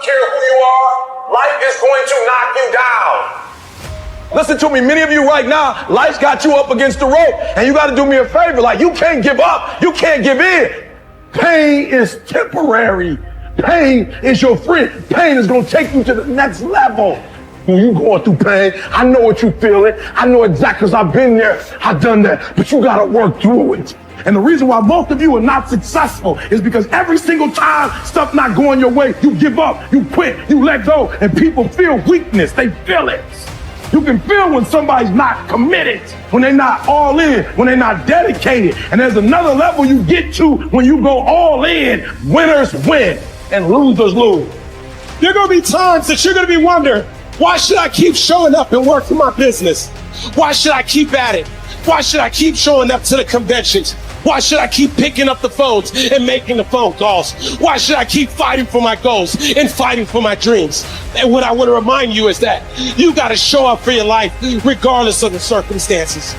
don't care who you are, life is going to knock you down. Listen to me, many of you right now, life's got you up against the rope, and you got to do me a favor. Like, you can't give up. You can't give in. Pain is temporary. Pain is your friend. Pain is going to take you to the next level. When you going through pain, I know what you feeling. I know exactly, because I've been there. I've done that. But you got to work through it. And the reason why most of you are not successful is because every single time stuff not going your way, you give up, you quit, you let go, and people feel weakness. They feel it. You can feel when somebody's not committed, when they're not all in, when they're not dedicated. And there's another level you get to when you go all in. Winners win and losers lose. There are going to be times that you're going to be wondering, why should I keep showing up and working my business? Why should I keep at it? Why should I keep showing up to the conventions? Why should I keep picking up the phones and making the phone calls? Why should I keep fighting for my goals and fighting for my dreams? And what I want to remind you is that you got to show up for your life regardless of the circumstances.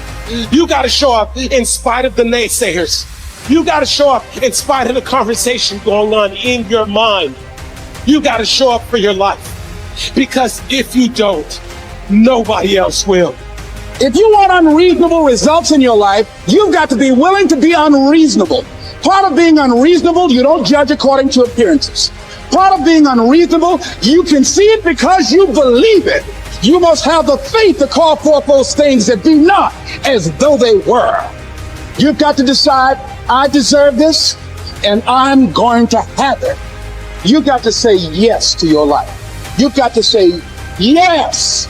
You got to show up in spite of the naysayers. You got to show up in spite of the conversation going on in your mind. You got to show up for your life, because if you don't, nobody else will. If you want unreasonable results in your life, you've got to be willing to be unreasonable. Part of being unreasonable, you don't judge according to appearances. Part of being unreasonable, you can see it because you believe it. You must have the faith to call forth those things that be not as though they were. You've got to decide, I deserve this, and I'm going to have it. You've got to say yes to your life. You've got to say yes.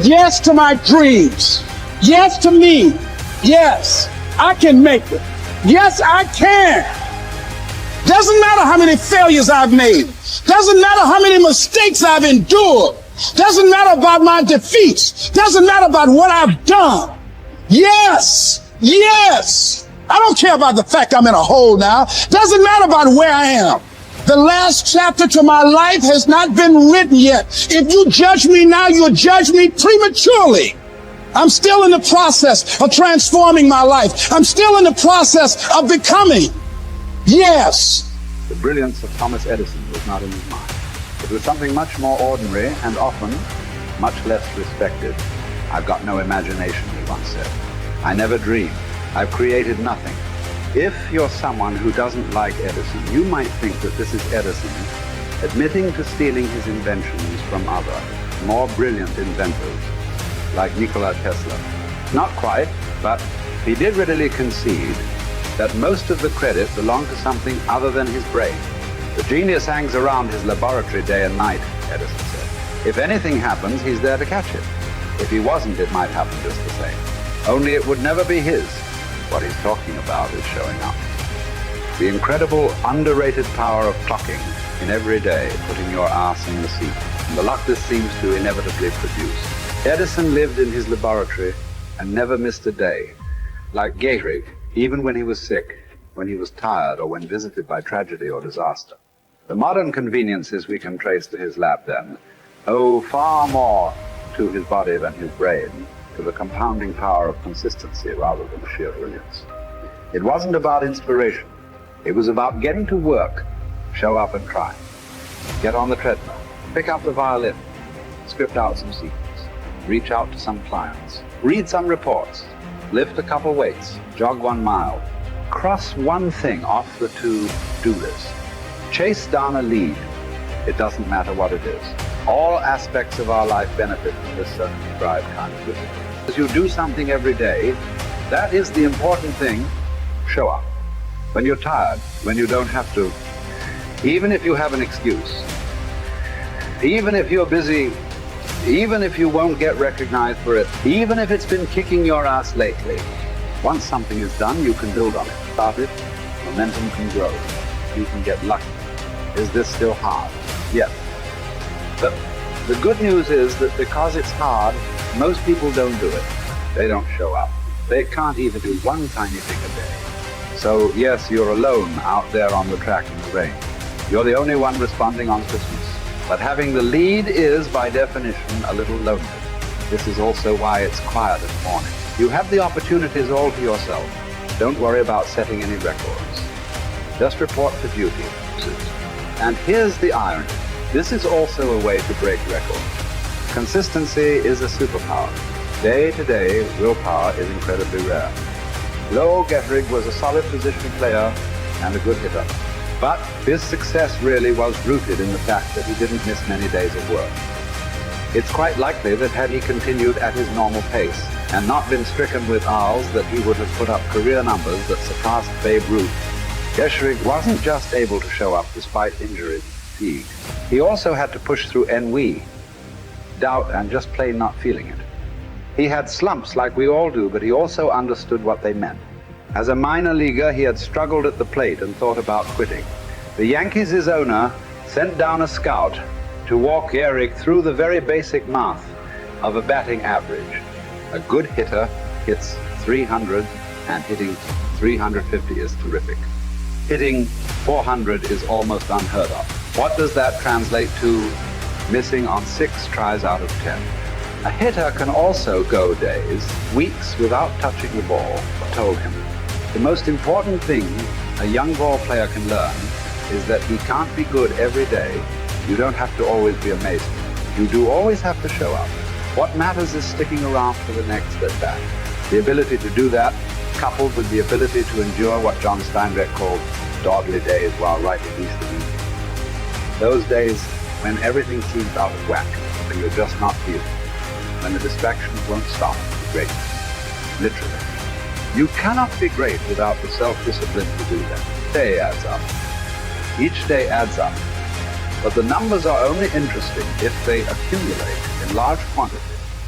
Yes to my dreams. Yes to me. Yes, I can make it. Yes, I can. Doesn't matter how many failures I've made. Doesn't matter how many mistakes I've endured. Doesn't matter about my defeats. Doesn't matter about what I've done. Yes, yes. I don't care about the fact I'm in a hole now. Doesn't matter about where I am. The last chapter to my life has not been written yet. If you judge me now, you'll judge me prematurely. I'm still in the process of transforming my life. I'm still in the process of becoming. Yes. The brilliance of Thomas Edison was not in his mind. It was something much more ordinary and often much less respected. I've got no imagination, he once said. I never dream. I've created nothing. If you're someone who doesn't like Edison, you might think that this is Edison admitting to stealing his inventions from other, more brilliant inventors, like Nikola Tesla. Not quite, but he did readily concede that most of the credit belonged to something other than his brain. The genius hangs around his laboratory day and night, Edison said. If anything happens, he's there to catch it. If he wasn't, it might happen just the same. Only it would never be his. What he's talking about is showing up. The incredible, underrated power of clocking in every day, putting your ass in the seat, and the luck this seems to inevitably produce. Edison lived in his laboratory and never missed a day. Like Gehrig, even when he was sick, when he was tired, or when visited by tragedy or disaster. The modern conveniences we can trace to his lab then owe far more to his body than his brain, to the compounding power of consistency rather than sheer brilliance. It wasn't about inspiration. It was about getting to work, show up and try. Get on the treadmill, pick up the violin, script out some sequence, reach out to some clients, read some reports, lift a couple weights, jog 1 mile, cross one thing off the to-do list, chase down a lead. It doesn't matter what it is. All aspects of our life benefit from this circumscribed kind of discipline. As you do something every day, that is the important thing. Show up. When you're tired, when you don't have to, even if you have an excuse, even if you're busy, even if you won't get recognized for it, even if it's been kicking your ass lately, once something is done, you can build on it. Start it, momentum can grow. You can get lucky. Is this still hard? Yes. But the good news is that because it's hard, most people don't do it. They don't show up. They can't even do one tiny thing a day. So yes, you're alone out there on the track in the rain. You're the only one responding on Christmas. But having the lead is, by definition, a little lonely. This is also why it's quiet in the morning. You have the opportunities all to yourself. Don't worry about setting any records. Just report for duty. And here's the irony. This is also a way to break records. Consistency is a superpower. Day to day, willpower is incredibly rare. Lowell Getterig was a solid position player and a good hitter. But his success really was rooted in the fact that he didn't miss many days of work. It's quite likely that had he continued at his normal pace and not been stricken with R's, that he would have put up career numbers that surpassed Babe Ruth. Getterig wasn't just able to show up despite injury and fatigue. He also had to push through ennui, doubt, and just plain not feeling it. He had slumps like we all do, but he also understood what they meant. As a minor leaguer, he had struggled at the plate and thought about quitting. The Yankees' owner sent down a scout to walk Gehrig through the very basic math of a batting average. A good hitter hits 300, and hitting 350 is terrific. Hitting 400 is almost unheard of. What does that translate to? Missing on 6 tries out of 10. A hitter can also go days, weeks without touching the ball, told him. The most important thing a young ball player can learn is that he can't be good every day. You don't have to always be amazing. You do always have to show up. What matters is sticking around for the next at-bat. The ability to do that, coupled with the ability to endure what John Steinbeck called doggy days while writing Eastern Evening. Those days when everything seems out of whack, when you're just not feeling, when the distractions won't stop greatness. Literally. You cannot be great without the self-discipline to do that. Day adds up. Each day adds up. But the numbers are only interesting if they accumulate in large quantities.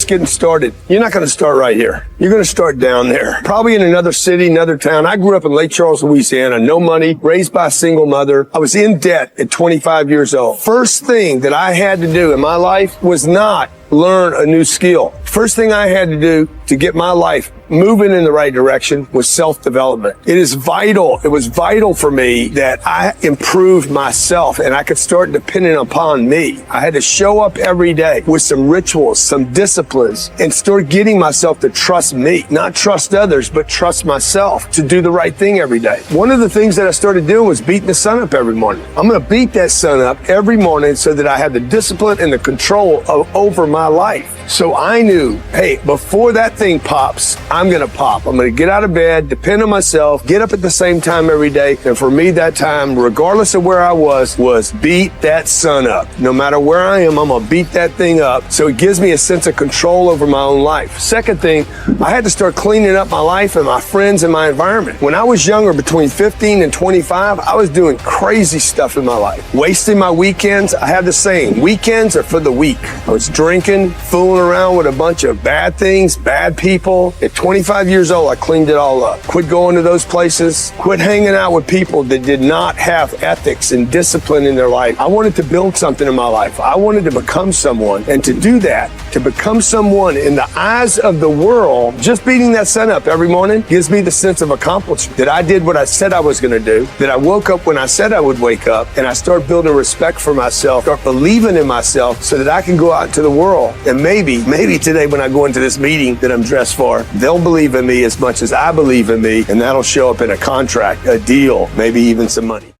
Getting started. You're not going to start right here. You're going to start down there. Probably in another city, another town. I grew up in Lake Charles, Louisiana. No money, raised by a single mother. I was in debt at 25 years old. First thing that I had to do in my life was not learn a new skill. First thing I had to do to get my life moving in the right direction was self-development. It is vital. It was vital for me that I improved myself and I could start depending upon me. I had to show up every day with some rituals, some disciplines, and start getting myself to trust me, not trust others, but trust myself to do the right thing every day. One of the things that I started doing was beating the sun up every morning. I'm going to beat that sun up every morning so that I have the discipline and the control over my life. So I knew, hey, before that thing pops, I'm going to pop. I'm going to get out of bed, depend on myself, get up at the same time every day. And for me, that time, regardless of where I was beat that sun up. No matter where I am, I'm going to beat that thing up. So it gives me a sense of control over my own life. Second thing, I had to start cleaning up my life and my friends and my environment. When I was younger, between 15 and 25, I was doing crazy stuff in my life. Wasting my weekends. I have the saying, weekends are for the weak. I was drinking, fooling around with a bunch of bad things, bad people. At 25 years old, I cleaned it all up. Quit going to those places. Quit hanging out with people that did not have ethics and discipline in their life. I wanted to build something in my life. I wanted to become someone. And to do that, to become someone in the eyes of the world, just beating that sun up every morning gives me the sense of accomplishment that I did what I said I was going to do, that I woke up when I said I would wake up, and I start building respect for myself, start believing in myself so that I can go out into the world. And maybe today when I go into this meeting that I'm dressed for, they'll believe in me as much as I believe in me, and that'll show up in a contract, a deal, maybe even some money.